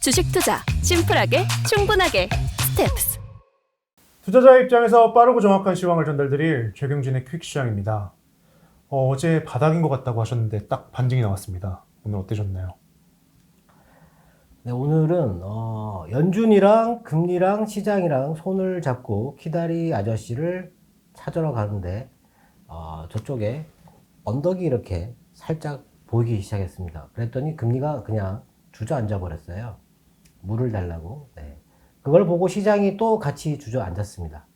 주식 투자 심플하게 충분하게 스텝스. 투자자의 입장에서 빠르고 정확한 시황을 전달드릴 최경진의 퀵시황입니다. 어제 바닥인 것 같다고 하셨는데 딱 반등이 나왔습니다. 오늘 어떠셨나요? 네, 오늘은 연준이랑 금리랑 시장이랑 손을 잡고 키다리 아저씨를 찾으러 가는데 저쪽에 언덕이 이렇게 살짝 보이기 시작했습니다. 그랬더니 금리가 그냥 주저앉아 버렸어요. 물을 달라고. 네. 그걸 보고 시장이 또 같이 주저앉았습니다.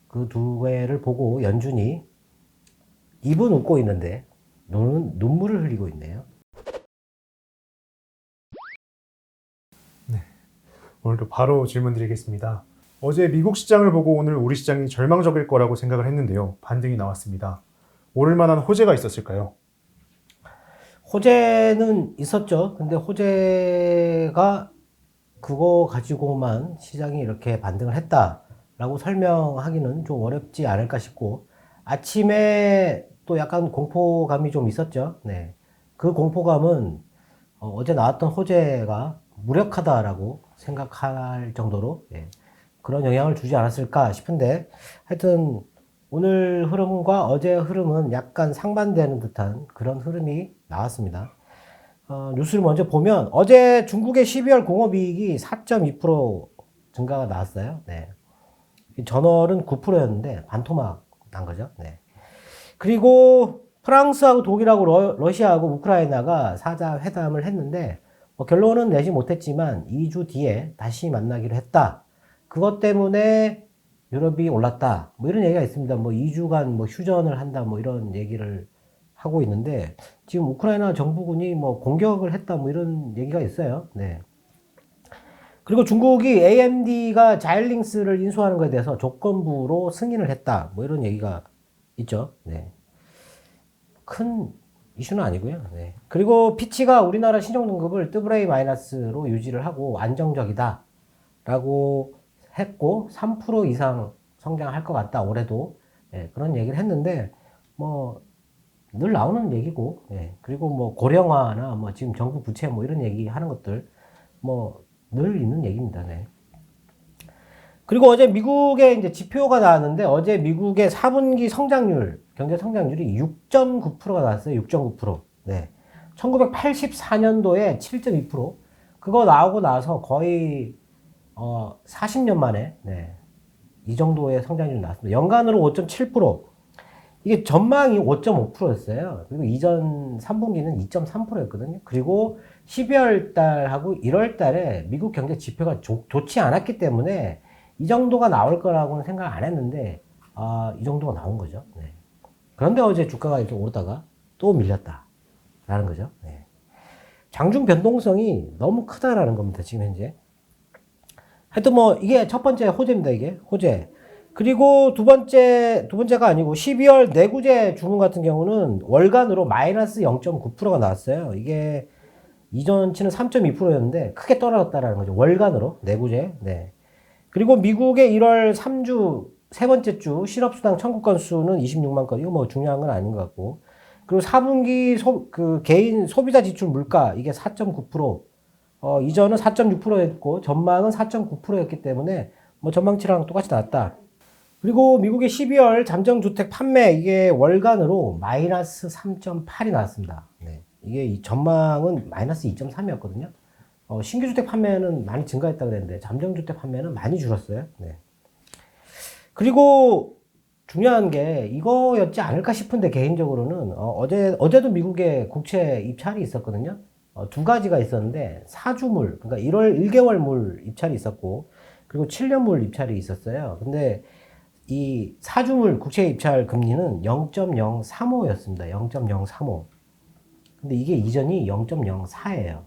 그 두 개를 보고 연준이 입은 웃고 있는데 눈은 눈물을 흘리고 있네요. 오늘도 바로 질문 드리겠습니다. 어제 미국 시장을 보고 오늘 우리 시장이 절망적일 거라고 생각을 했는데요. 반등이 나왔습니다. 오를 만한 호재가 있었을까요? 호재는 있었죠. 근데 호재가 그거 가지고만 시장이 이렇게 반등을 했다라고 설명하기는 좀 어렵지 않을까 싶고, 아침에 또 약간 공포감이 좀 있었죠. 네. 그 공포감은 어제 나왔던 호재가 무력하다라고 생각할 정도로 그런 영향을 주지 않았을까 싶은데, 하여튼 오늘 흐름과 어제 흐름은 약간 상반되는 듯한 그런 흐름이 나왔습니다. 뉴스를 먼저 보면 어제 중국의 12월 공업이익이 4.2% 증가가 나왔어요. 네. 전월은 9%였는데 반토막 난 거죠. 네. 그리고 프랑스하고 독일하고 러시아하고 우크라이나가 사자 회담을 했는데 결론은 내지 못했지만 2주 뒤에 다시 만나기로 했다. 그것 때문에 유럽이 올랐다. 뭐 이런 얘기가 있습니다. 2주간 휴전을 한다. 이런 얘기를 하고 있는데, 지금 우크라이나 정부군이 공격을 했다. 이런 얘기가 있어요. 네. 그리고 중국이 AMD가 자일링스를 인수하는 것에 대해서 조건부로 승인을 했다. 이런 얘기가 있죠. 네. 큰 이슈는 아니고요. 네. 그리고 피치가 우리나라 신용등급을 AA-로 유지를 하고 안정적이다 라고 했고 3% 이상 성장할 것 같다 올해도. 그런 얘기를 했는데 늘 나오는 얘기고, 그리고 고령화나 지금 정부 부채 이런 얘기 하는 것들 늘 있는 얘기입니다. 네. 그리고 어제 미국의 이제 지표가 나왔는데 어제 미국의 4분기 성장률, 경제 성장률이 6.9%가 나왔어요. 6.9%. 네. 1984년도에 7.2%. 그거 나오고 나서 거의 40년 만에 이 정도의 성장률이 나왔습니다. 연간으로 5.7%. 이게 전망이 5.5%였어요. 그리고 이전 3분기는 2.3%였거든요. 그리고 12월 달하고 1월 달에 미국 경제 지표가 좋지 않았기 때문에 이 정도가 나올 거라고는 생각 안 했는데 이 정도가 나온 거죠. 네. 그런데 어제 주가가 이렇게 오르다가 또 밀렸다라는 거죠. 네. 장중 변동성이 너무 크다라는 겁니다. 지금 현재. 하여튼 이게 첫 번째 호재입니다. 이게 호재. 그리고 두 번째가 아니고 12월 내구재 주문 같은 경우는 월간으로 마이너스 0.9%가 나왔어요. 이게 이전치는 3.2%였는데 크게 떨어졌다라는 거죠. 월간으로 내구재. 네. 그리고 미국의 1월 3주 세 번째 주 실업수당 청구 건수는 26만 건. 이거 중요한 건 아닌 것 같고. 그리고 4분기 개인 소비자 지출 물가 이게 4.9%. 이전은 4.6%였고 전망은 4.9%였기 때문에 전망치랑 똑같이 나왔다. 그리고 미국의 12월 잠정주택 판매 이게 월간으로 마이너스 3.8이 나왔습니다. 네. 이게 이 전망은 마이너스 2.3이었거든요. 신규주택 판매는 많이 증가했다 그랬는데 잠정주택 판매는 많이 줄었어요. 네. 그리고 중요한 게 이거였지 않을까 싶은데 개인적으로는 어제도 미국의 국채 입찰이 있었거든요. 두 가지가 있었는데 사주물, 그러니까 1개월물 입찰이 있었고 그리고 7년물 입찰이 있었어요. 근데 이 사주물 국채 입찰 금리는 0.035였습니다. 0.035. 근데 이게 이전이 0.04예요.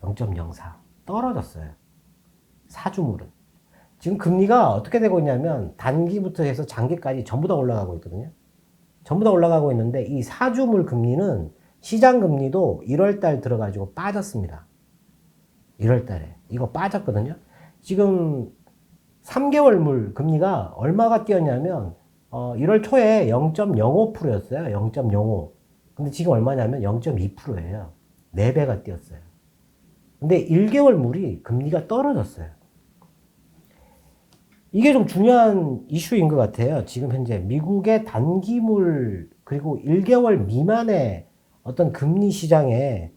0.04. 떨어졌어요. 사주물은. 지금 금리가 어떻게 되고 있냐면 단기부터 해서 장기까지 전부 다 올라가고 있거든요. 전부 다 올라가고 있는데 이 사주물 금리는 시장 금리도 1월달 들어가지고 빠졌습니다. 1월달에. 이거 빠졌거든요. 지금 3개월물 금리가 얼마가 뛰었냐면 1월 초에 0.05%였어요. 0.05. 근데 지금 얼마냐면 0.2%예요. 4배가 뛰었어요. 근데 1개월 물이 금리가 떨어졌어요. 이게 좀 중요한 이슈인 것 같아요. 지금 현재 미국의 단기물 그리고 1개월 미만의 어떤 금리 시장에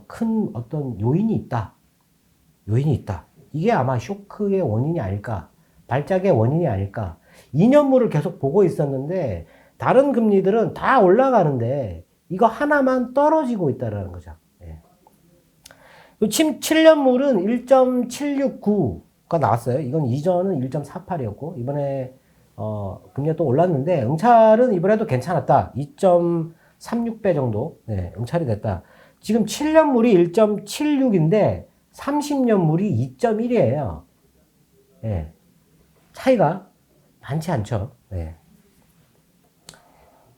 큰 어떤 요인이 있다. 요인이 있다. 이게 아마 쇼크의 원인이 아닐까. 발작의 원인이 아닐까. 2년물을 계속 보고 있었는데 다른 금리들은 다 올라가는데 이거 하나만 떨어지고 있다는 거죠. 예. 7년물은 1.769가 나왔어요. 이건 이전은 1.48이었고 이번에 금리가 또 올랐는데 응찰은 이번에도 괜찮았다. 2.36배 정도 응찰이 됐다. 지금 7년물이 1.76인데 30년물이 2.1이에요. 예. 차이가 많지 않죠. 예.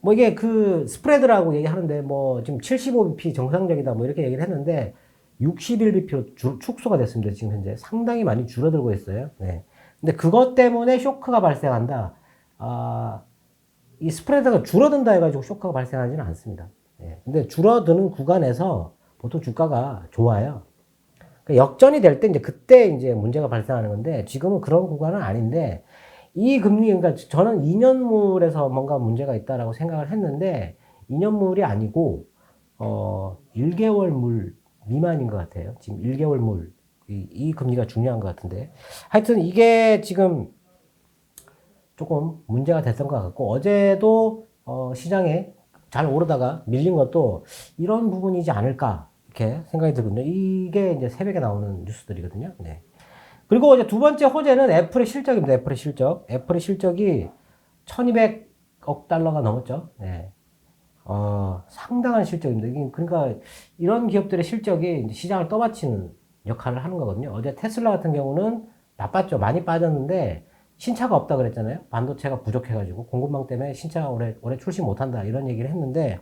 뭐 이게 그 스프레드라고 얘기하는데 뭐 지금 75bp 정상적이다 뭐 이렇게 얘기를 했는데 61bp로 축소가 됐습니다. 지금 현재 상당히 많이 줄어들고 있어요. 네. 근데 그것 때문에 쇼크가 발생한다. 이 스프레드가 줄어든다 해가지고 쇼크가 발생하지는 않습니다. 네. 근데 줄어드는 구간에서 보통 주가가 좋아요. 그러니까 역전이 될 때 이제 그때 이제 문제가 발생하는 건데 지금은 그런 구간은 아닌데 이 금리, 그러니까 저는 2년물에서 뭔가 문제가 있다라고 생각을 했는데 2년물이 아니고 1개월물 미만인 것 같아요. 지금 1개월물 이 금리가 중요한 것 같은데 하여튼 이게 지금 조금 문제가 됐던 것 같고 어제도 시장에 잘 오르다가 밀린 것도 이런 부분이지 않을까 이렇게 생각이 들거든요. 이게 이제 새벽에 나오는 뉴스들이거든요. 네. 그리고 이제 두 번째 호재는 애플의 실적입니다. 애플의 실적. 애플의 실적이 1200억 달러가 넘었죠. 네. 상당한 실적입니다. 그러니까 이런 기업들의 실적이 이제 시장을 떠받치는 역할을 하는 거거든요. 어제 테슬라 같은 경우는 나빴죠. 많이 빠졌는데 신차가 없다 그랬잖아요. 반도체가 부족해가지고 공급망 때문에 신차가 올해 출시 못한다 이런 얘기를 했는데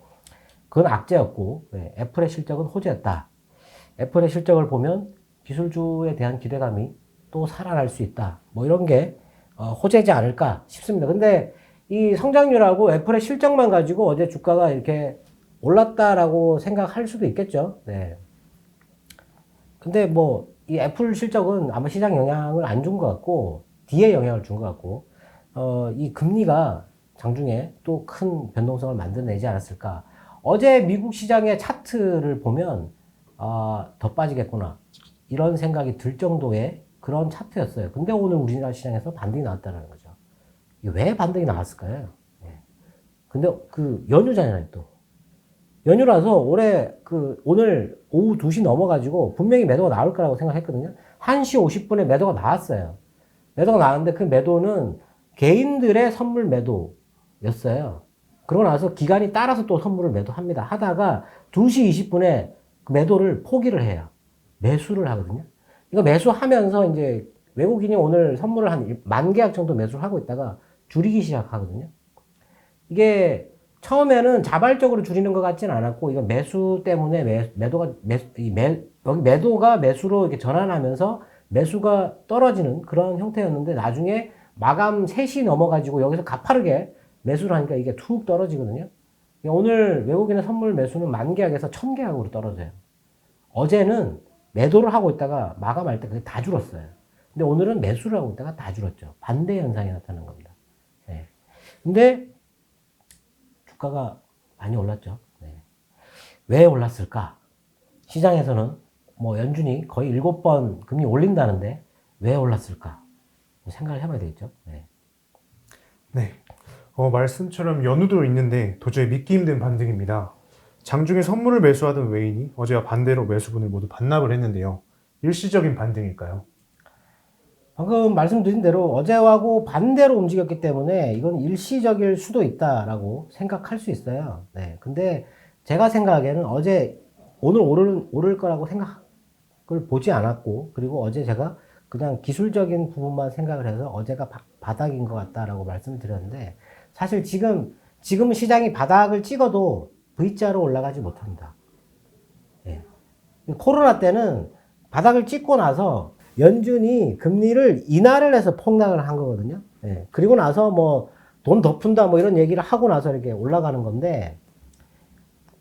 그건 악재였고 네. 애플의 실적은 호재였다. 애플의 실적을 보면 기술주에 대한 기대감이 또 살아날 수 있다. 뭐 이런 게 호재지 않을까 싶습니다. 근데 이 성장률하고 애플의 실적만 가지고 어제 주가가 이렇게 올랐다라고 생각할 수도 있겠죠. 네. 근데 뭐 이 애플 실적은 아마 시장 영향을 안 준 것 같고 뒤에 영향을 준 것 같고 이 금리가 장중에 또 큰 변동성을 만들어내지 않았을까. 어제 미국 시장의 차트를 보면 더 빠지겠구나 이런 생각이 들 정도의 그런 차트였어요. 근데 오늘 우리나라 시장에서 반등이 나왔다는 거죠. 이게 왜 반등이 나왔을까요? 네. 근데 그 연휴잖아요, 또. 연휴라서 오늘 오후 2시 넘어가지고 분명히 매도가 나올 거라고 생각했거든요. 1시 50분에 매도가 나왔어요. 매도가 나왔는데 그 매도는 개인들의 선물 매도였어요. 그러고 나서 기간이 따라서 또 선물을 매도합니다. 하다가 2시 20분에 그 매도를 포기를 해요. 매수를 하거든요. 이거 매수하면서 이제 외국인이 오늘 선물을 한 10,000계약 정도 매수를 하고 있다가 줄이기 시작하거든요. 이게 처음에는 자발적으로 줄이는 것 같지는 않았고, 이거 매수 때문에 여기 매도가 매수로 이렇게 전환하면서 매수가 떨어지는 그런 형태였는데, 나중에 마감 3시 넘어가지고 여기서 가파르게 매수를 하니까 이게 툭 떨어지거든요. 오늘 외국인의 선물 매수는 10,000계약에서 1,000계약으로 떨어져요. 어제는 매도를 하고 있다가 마감할 때 그게 다 줄었어요. 근데 오늘은 매수를 하고 있다가 다 줄었죠. 반대 현상이 나타난 겁니다. 네. 근데 주가가 많이 올랐죠. 네. 왜 올랐을까? 시장에서는 뭐 연준이 거의 7번 금리 올린다는데 왜 올랐을까? 생각을 해봐야 되겠죠. 네. 네. 말씀처럼 연휴도 있는데 도저히 믿기 힘든 반등입니다. 장중에 선물을 매수하던 외인이 어제와 반대로 매수분을 모두 반납을 했는데요. 일시적인 반등일까요? 방금 말씀드린 대로 어제하고 반대로 움직였기 때문에 이건 일시적일 수도 있다라고 생각할 수 있어요. 네. 근데 제가 생각하기에는 오늘 오를 거라고 생각을 보지 않았고, 그리고 어제 제가 그냥 기술적인 부분만 생각을 해서 어제가 바닥인 것 같다라고 말씀을 드렸는데, 사실 지금 시장이 바닥을 찍어도 V자로 올라가지 못합니다. 네. 코로나 때는 바닥을 찍고 나서 연준이 금리를 인하를 해서 폭락을 한 거거든요. 네. 그리고 나서 뭐 돈 더 푼다 뭐 이런 얘기를 하고 나서 이렇게 올라가는 건데,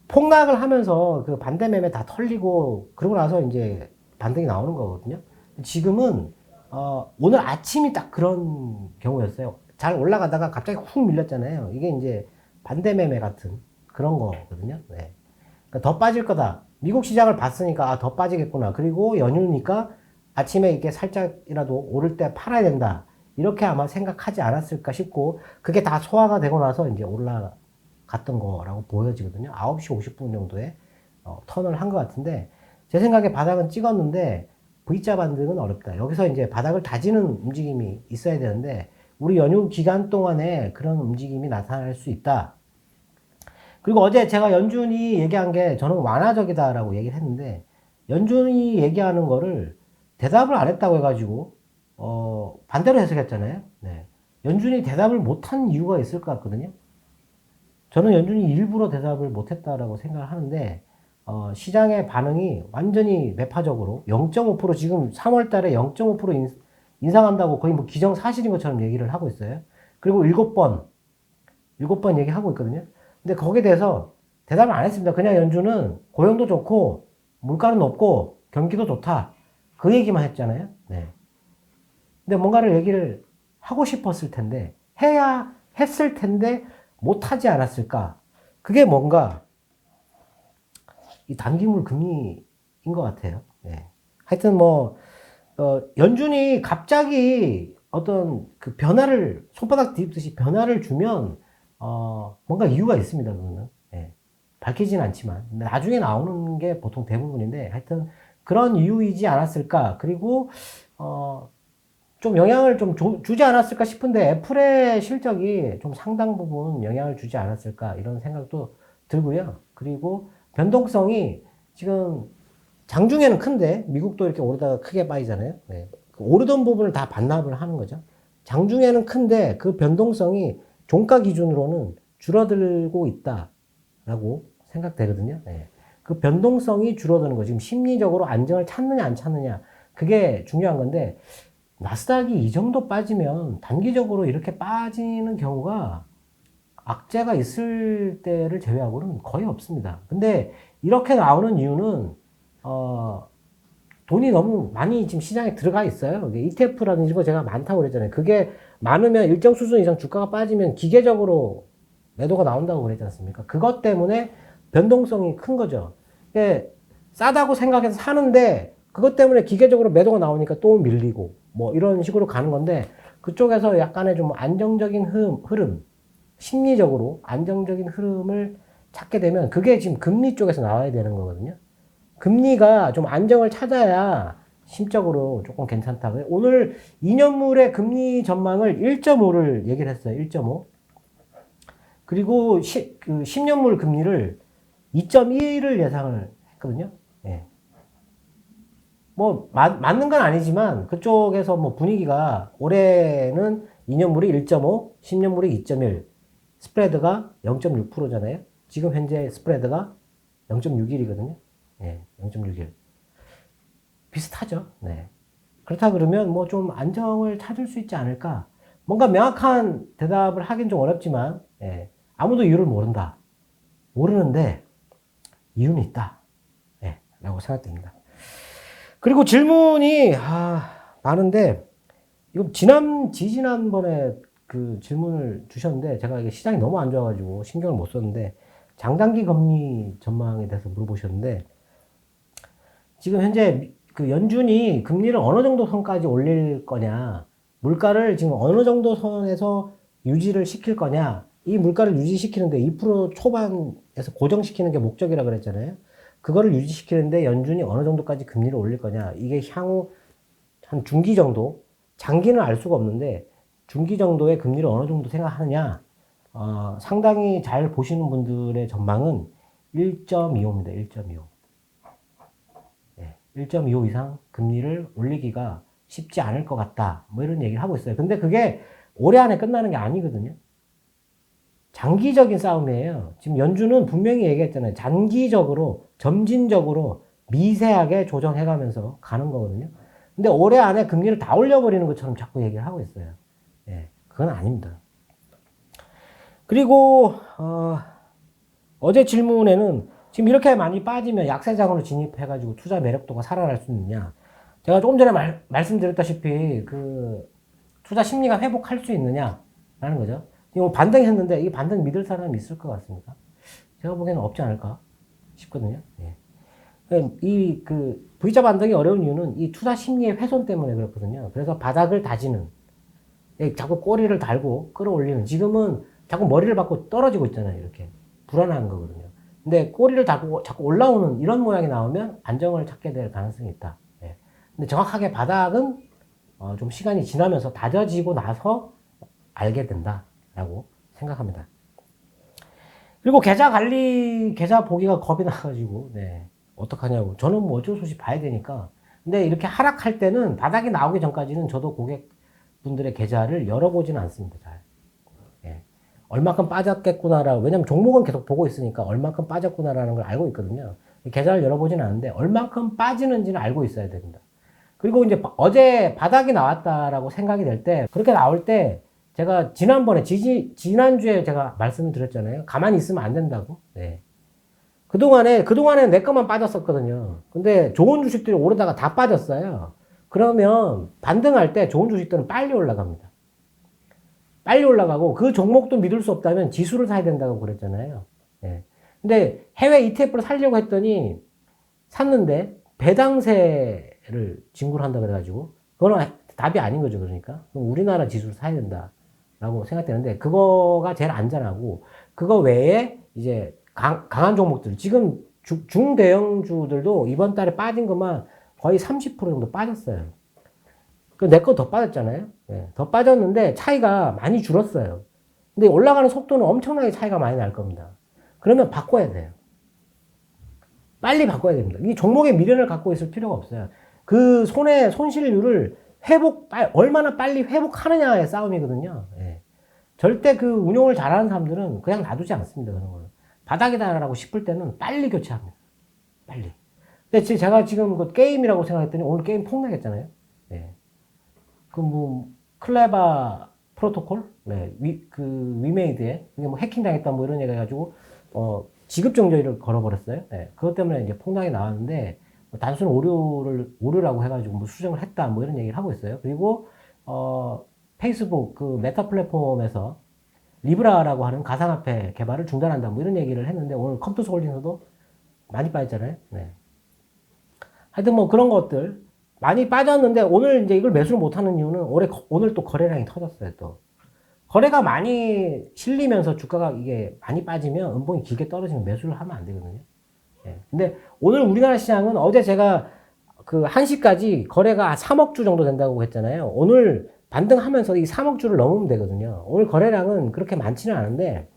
폭락을 하면서 그 반대 매매 다 털리고 그러고 나서 이제 반등이 나오는 거거든요. 지금은 오늘 아침이 딱 그런 경우였어요. 잘 올라가다가 갑자기 훅 밀렸잖아요. 이게 이제 반대 매매 같은 그런 거거든요. 네. 그러니까 더 빠질 거다. 미국 시장을 봤으니까 더 빠지겠구나. 그리고 연휴니까 아침에 이렇게 살짝이라도 오를 때 팔아야 된다. 이렇게 아마 생각하지 않았을까 싶고, 그게 다 소화가 되고 나서 이제 올라갔던 거라고 보여지거든요. 9시 50분 정도에 턴을 한 것 같은데, 제 생각에 바닥은 찍었는데 V자 반등은 어렵다. 여기서 이제 바닥을 다지는 움직임이 있어야 되는데, 우리 연휴 기간 동안에 그런 움직임이 나타날 수 있다. 그리고 어제 제가 연준이 얘기한 게 저는 완화적이다라고 얘기를 했는데, 연준이 얘기하는 거를 대답을 안 했다고 해가지고 반대로 해석했잖아요. 네. 연준이 대답을 못한 이유가 있을 것 같거든요. 저는 연준이 일부러 대답을 못했다라고 생각을 하는데, 시장의 반응이 완전히 매파적으로 0.5% 지금 3월 달에 0.5% 인상한다고 거의 뭐 기정사실인 것처럼 얘기를 하고 있어요. 그리고 7번 얘기하고 있거든요. 근데 거기에 대해서 대답을 안 했습니다. 그냥 연준은 고용도 좋고 물가는 높고 경기도 좋다. 그 얘기만 했잖아요. 네. 근데 뭔가를 얘기를 하고 싶었을 텐데, 해야 했을 텐데 못하지 않았을까? 그게 뭔가 이 단기물 금리인 것 같아요. 네. 하여튼 뭐 연준이 갑자기 어떤 그 변화를 손바닥 뒤집듯이 변화를 주면 뭔가 이유가 있습니다. 그거는 밝히지는 않지만 나중에 나오는 게 보통 대부분인데, 하여튼 그런 이유이지 않았을까. 그리고 좀 영향을 좀 주지 않았을까 싶은데, 애플의 실적이 좀 상당 부분 영향을 주지 않았을까 이런 생각도 들고요. 그리고 변동성이 지금 장중에는 큰데 미국도 이렇게 오르다가 크게 빠지잖아요. 네. 그 오르던 부분을 다 반납을 하는 거죠. 장중에는 큰데 그 변동성이 종가 기준으로는 줄어들고 있다라고 생각되거든요. 네. 그 변동성이 줄어드는 거, 지금 심리적으로 안정을 찾느냐 안 찾느냐, 그게 중요한 건데, 나스닥이 이 정도 빠지면 단기적으로 이렇게 빠지는 경우가 악재가 있을 때를 제외하고는 거의 없습니다. 근데 이렇게 나오는 이유는 돈이 너무 많이 지금 시장에 들어가 있어요. ETF라든지 이거 제가 많다고 그랬잖아요. 그게 많으면 일정 수준 이상 주가가 빠지면 기계적으로 매도가 나온다고 그랬지 않습니까? 그것 때문에 변동성이 큰 거죠. 싸다고 생각해서 사는데 그것 때문에 기계적으로 매도가 나오니까 또 밀리고 뭐 이런 식으로 가는 건데, 그쪽에서 약간의 좀 안정적인 흐름, 심리적으로 안정적인 흐름을 찾게 되면 그게 지금 금리 쪽에서 나와야 되는 거거든요. 금리가 좀 안정을 찾아야 심적으로 조금 괜찮다. 오늘 2년물의 금리 전망을 1.5를 얘기를 했어요. 1.5. 그리고 10년물 금리를 2.1을 예상을 했거든요. 예. 뭐 맞는 건 아니지만 그쪽에서 뭐 분위기가 올해는 2년물이 1.5, 10년물이 2.1, 스프레드가 0.6%잖아요. 지금 현재 스프레드가 0.61이거든요. 예, 0.61. 비슷하죠. 네. 그렇다 그러면 뭐 좀 안정을 찾을 수 있지 않을까? 뭔가 명확한 대답을 하긴 좀 어렵지만, 아무도 이유를 모른다. 모르는데 이유는 있다. 라고 생각됩니다. 그리고 질문이 많은데, 이거 지지난번에 그 질문을 주셨는데 제가 이게 시장이 너무 안 좋아가지고 신경을 못 썼는데, 장단기 금리 전망에 대해서 물어보셨는데, 지금 현재 그 연준이 금리를 어느 정도 선까지 올릴 거냐, 물가를 지금 어느 정도 선에서 유지를 시킬 거냐, 이 물가를 유지시키는데 2% 초반에서 고정시키는 게 목적이라 그랬잖아요. 그거를 유지시키는데 연준이 어느 정도까지 금리를 올릴 거냐, 이게 향후 한 중기 정도, 장기는 알 수가 없는데 중기 정도의 금리를 어느 정도 생각하느냐, 상당히 잘 보시는 분들의 전망은 1.25입니다. 1.25. 1.25 이상 금리를 올리기가 쉽지 않을 것 같다. 뭐 이런 얘기를 하고 있어요. 근데 그게 올해 안에 끝나는 게 아니거든요. 장기적인 싸움이에요. 지금 연준은 분명히 얘기했잖아요. 장기적으로, 점진적으로 미세하게 조정해가면서 가는 거거든요. 근데 올해 안에 금리를 다 올려버리는 것처럼 자꾸 얘기를 하고 있어요. 그건 아닙니다. 그리고 어제 질문에는 지금 이렇게 많이 빠지면 약세장으로 진입해가지고 투자 매력도가 살아날 수 있느냐? 제가 조금 전에 말씀드렸다시피 그 투자 심리가 회복할 수 있느냐라는 거죠. 지금 반등했는데 이 반등 믿을 사람이 있을 것 같습니까? 제가 보기에는 없지 않을까 싶거든요. 예. 이 그 V자 반등이 어려운 이유는 이 투자 심리의 훼손 때문에 그렇거든요. 그래서 바닥을 다지는, 자꾸 꼬리를 달고 끌어올리는, 지금은 자꾸 머리를 받고 떨어지고 있잖아요. 이렇게 불안한 거거든요. 근데 꼬리를 달고 자꾸 올라오는 이런 모양이 나오면 안정을 찾게 될 가능성이 있다. 예. 근데 정확하게 바닥은 좀 시간이 지나면서 다져지고 나서 알게 된다라고 생각합니다. 그리고 계좌 관리, 계좌 보기가 겁이 나가지고, 네. 어떡하냐고. 저는 뭐 어쩔 수 없이 봐야 되니까. 근데 이렇게 하락할 때는 바닥이 나오기 전까지는 저도 고객분들의 계좌를 열어보지는 않습니다. 잘. 예. 얼마큼 빠졌겠구나라고. 왜냐면 종목은 계속 보고 있으니까 얼마큼 빠졌구나라는 걸 알고 있거든요. 계좌를 열어보지는 않는데 얼마큼 빠지는지는 알고 있어야 됩니다. 그리고 이제 어제 바닥이 나왔다라고 생각이 될 때, 그렇게 나올 때 제가 지난번에, 지난주에 제가 말씀을 드렸잖아요. 가만히 있으면 안 된다고. 네. 그동안에 내 것만 빠졌었거든요. 근데 좋은 주식들이 오르다가 다 빠졌어요. 그러면 반등할 때 좋은 주식들은 빨리 올라갑니다. 빨리 올라가고 그 종목도 믿을 수 없다면 지수를 사야 된다고 그랬잖아요. 네. 근데 해외 ETF를 사려고 했더니 샀는데 배당세를 징구를 한다 그래가지고 그거는 답이 아닌 거죠. 그러니까 그럼 우리나라 지수를 사야 된다라고 생각되는데 그거가 제일 안전하고 그거 외에 이제 강한 종목들, 지금 중대형주들도 이번 달에 빠진 것만 거의 30% 정도 빠졌어요. 내 거 더 빠졌잖아요. 네, 더 빠졌는데 차이가 많이 줄었어요. 근데 올라가는 속도는 엄청나게 차이가 많이 날 겁니다. 그러면 바꿔야 돼요. 빨리 바꿔야 됩니다. 이 종목의 미련을 갖고 있을 필요가 없어요. 그 손실률을 얼마나 빨리 회복하느냐의 싸움이거든요. 네. 절대 그 운용을 잘하는 사람들은 그냥 놔두지 않습니다. 그런 거는. 바닥이다라고 싶을 때는 빨리 교체합니다. 빨리. 근데 제가 지금 그 게임이라고 생각했더니 오늘 게임 폭락했잖아요. 네. 클레바 프로토콜? 네. 위메이드에, 이게 뭐 해킹당했다 뭐 이런 얘기 해가지고, 지급정지를 걸어버렸어요. 네. 그것 때문에 이제 폭락이 나왔는데, 단순 오류라고 해가지고 뭐 수정을 했다 뭐 이런 얘기를 하고 있어요. 그리고, 페이스북 그 메타 플랫폼에서 리브라라고 하는 가상화폐 개발을 중단한다 뭐 이런 얘기를 했는데 오늘 컴투스 홀딩스도 많이 빠졌잖아요. 네. 하여튼 뭐 그런 것들 많이 빠졌는데 오늘 이제 이걸 매수를 못하는 이유는 오늘 또 거래량이 터졌어요. 또 거래가 많이 실리면서 주가가 이게 많이 빠지면 음봉이 길게 떨어지면 매수를 하면 안 되거든요. 네. 근데 오늘 우리나라 시장은 어제 제가 그 1시까지 거래가 3억 주 정도 된다고 했잖아요. 오늘 반등하면서 이 3억 주를 넘으면 되거든요. 오늘 거래량은 그렇게 많지는 않은데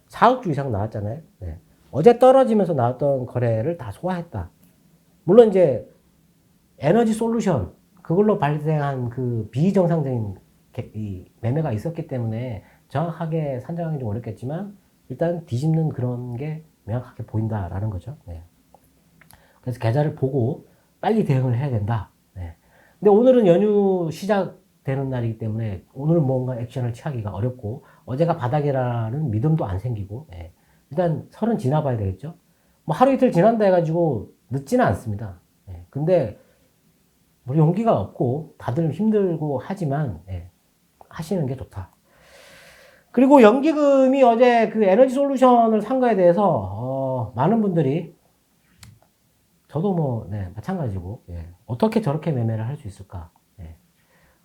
4억 주 이상 나왔잖아요. 네. 어제 떨어지면서 나왔던 거래를 다 소화했다. 물론 이제 에너지 솔루션 그걸로 발생한 그 비정상적인 이 매매가 있었기 때문에 정확하게 산정하기 좀 어렵겠지만 일단 뒤집는 그런 게 명확하게 보인다라는 거죠. 네. 그래서 계좌를 보고 빨리 대응을 해야 된다. 네. 근데 오늘은 연휴 시작되는 날이기 때문에 오늘 뭔가 액션을 취하기가 어렵고 어제가 바닥이라는 믿음도 안 생기고 네. 일단 설은 지나봐야 되겠죠. 뭐 하루 이틀 지난다 해가지고 늦지는 않습니다. 네. 근데 우리 용기가 없고 다들 힘들고 하지만 네. 하시는 게 좋다. 그리고 연기금이 어제 그 에너지 솔루션을 산 거에 대해서 많은 분들이 저도 뭐 네, 마찬가지고 예. 어떻게 저렇게 매매를 할 수 있을까? 예.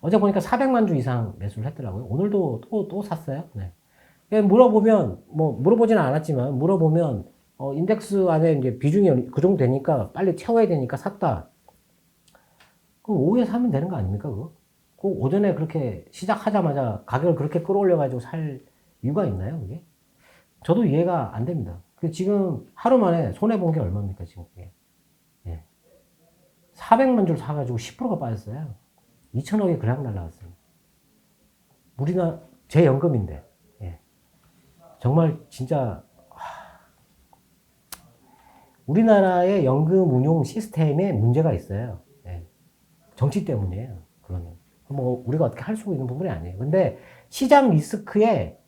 어제 보니까 400만 주 이상 매수를 했더라고요. 오늘도 또 샀어요. 네. 물어보면 뭐 물어보지는 않았지만 물어보면 인덱스 안에 이제 비중이 그 정도 되니까 빨리 채워야 되니까 샀다. 그럼 오후에 사면 되는 거 아닙니까 그거? 꼭 오전에 그렇게 시작하자마자 가격을 그렇게 끌어올려가지고 살 이유가 있나요, 그게? 저도 이해가 안 됩니다. 지금 하루 만에 손해본 게 얼마입니까, 지금 그게? 예. 400만 줄 사가지고 10%가 빠졌어요. 2천억이 그냥 날라갔어요. 우리가 제 연금인데, 예. 정말 진짜, 우리나라의 연금 운용 시스템에 문제가 있어요. 예. 정치 때문이에요, 그거는. 뭐 우리가 어떻게 할 수 있는 부분이 아니에요. 근데 시장 리스크에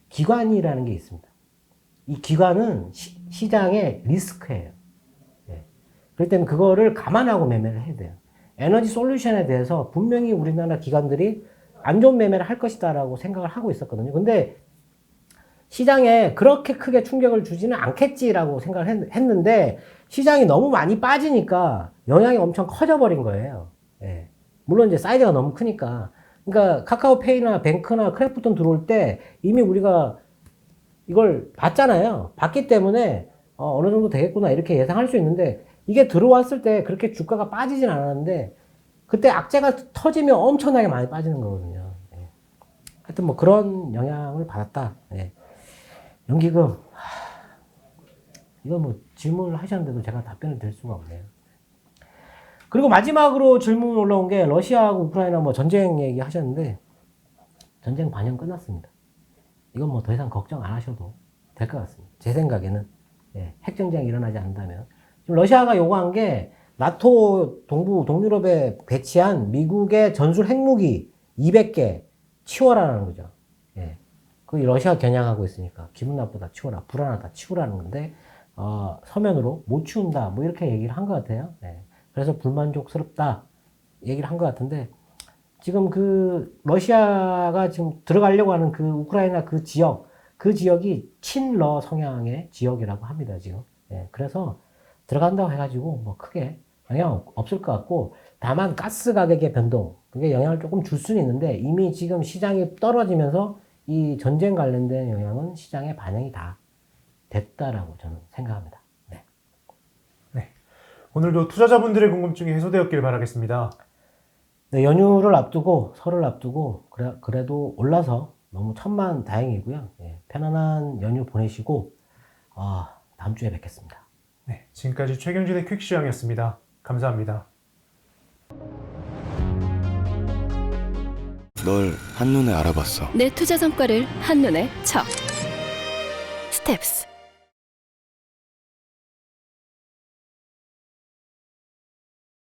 기관이라는 게 있습니다. 이 기관은 시장의 리스크예요. 예. 그렇기 때문에 그거를 감안하고 매매를 해야 돼요. 에너지 솔루션에 대해서 분명히 우리나라 기관들이 안 좋은 매매를 할 것이다라고 생각을 하고 있었거든요. 근데 시장에 그렇게 크게 충격을 주지는 않겠지라고 생각을 했는데 시장이 너무 많이 빠지니까 영향이 엄청 커져버린 거예요. 예. 물론 이제 사이즈가 너무 크니까. 그러니까 카카오페이나 뱅크나 크래프톤 들어올 때 이미 우리가 이걸 봤잖아요. 봤기 때문에 어느 정도 되겠구나 이렇게 예상할 수 있는데 이게 들어왔을 때 그렇게 주가가 빠지진 않았는데 그때 악재가 터지면 엄청나게 많이 빠지는 거거든요. 예. 하여튼 뭐 그런 영향을 받았다. 예. 연기금 이거 뭐 질문을 하셨는데도 제가 답변을 드릴 수가 없네요. 그리고 마지막으로 질문 올라온 게 러시아하고 우크라이나 뭐 전쟁 얘기 하셨는데 전쟁 반영 끝났습니다. 이건 뭐 더 이상 걱정 안 하셔도 될 것 같습니다. 제 생각에는 예, 핵전쟁이 일어나지 않는다면 지금 러시아가 요구한 게 나토 동부 동유럽에 배치한 미국의 전술 핵무기 200개 치워라라는 거죠. 예. 그 러시아 겨냥하고 있으니까 기분 나쁘다 치워라, 불안하다 치우라는 건데 서면으로 못 치운다 뭐 이렇게 얘기를 한 것 같아요. 예. 그래서 불만족스럽다 얘기를 한 것 같은데 지금 그 러시아가 지금 들어가려고 하는 그 우크라이나 그 지역이 친러 성향의 지역이라고 합니다 지금. 예. 그래서 들어간다고 해가지고 뭐 크게 영향 없을 것 같고 다만 가스 가격의 변동 그게 영향을 조금 줄 수는 있는데 이미 지금 시장이 떨어지면서 이 전쟁 관련된 영향은 시장에 반영이 다 됐다라고 저는 생각합니다. 네. 네. 오늘도 투자자분들의 궁금증이 해소되었길 바라겠습니다. 네, 연휴를 앞두고 설을 앞두고 그래도 올라서 너무 천만 다행이고요. 예, 편안한 연휴 보내시고 다음 주에 뵙겠습니다. 네, 지금까지 최경진의 퀵시황이었습니다. 감사합니다. 널 한눈에 알아봤어. 내 투자 성과를 한눈에 쳐. 스텝스.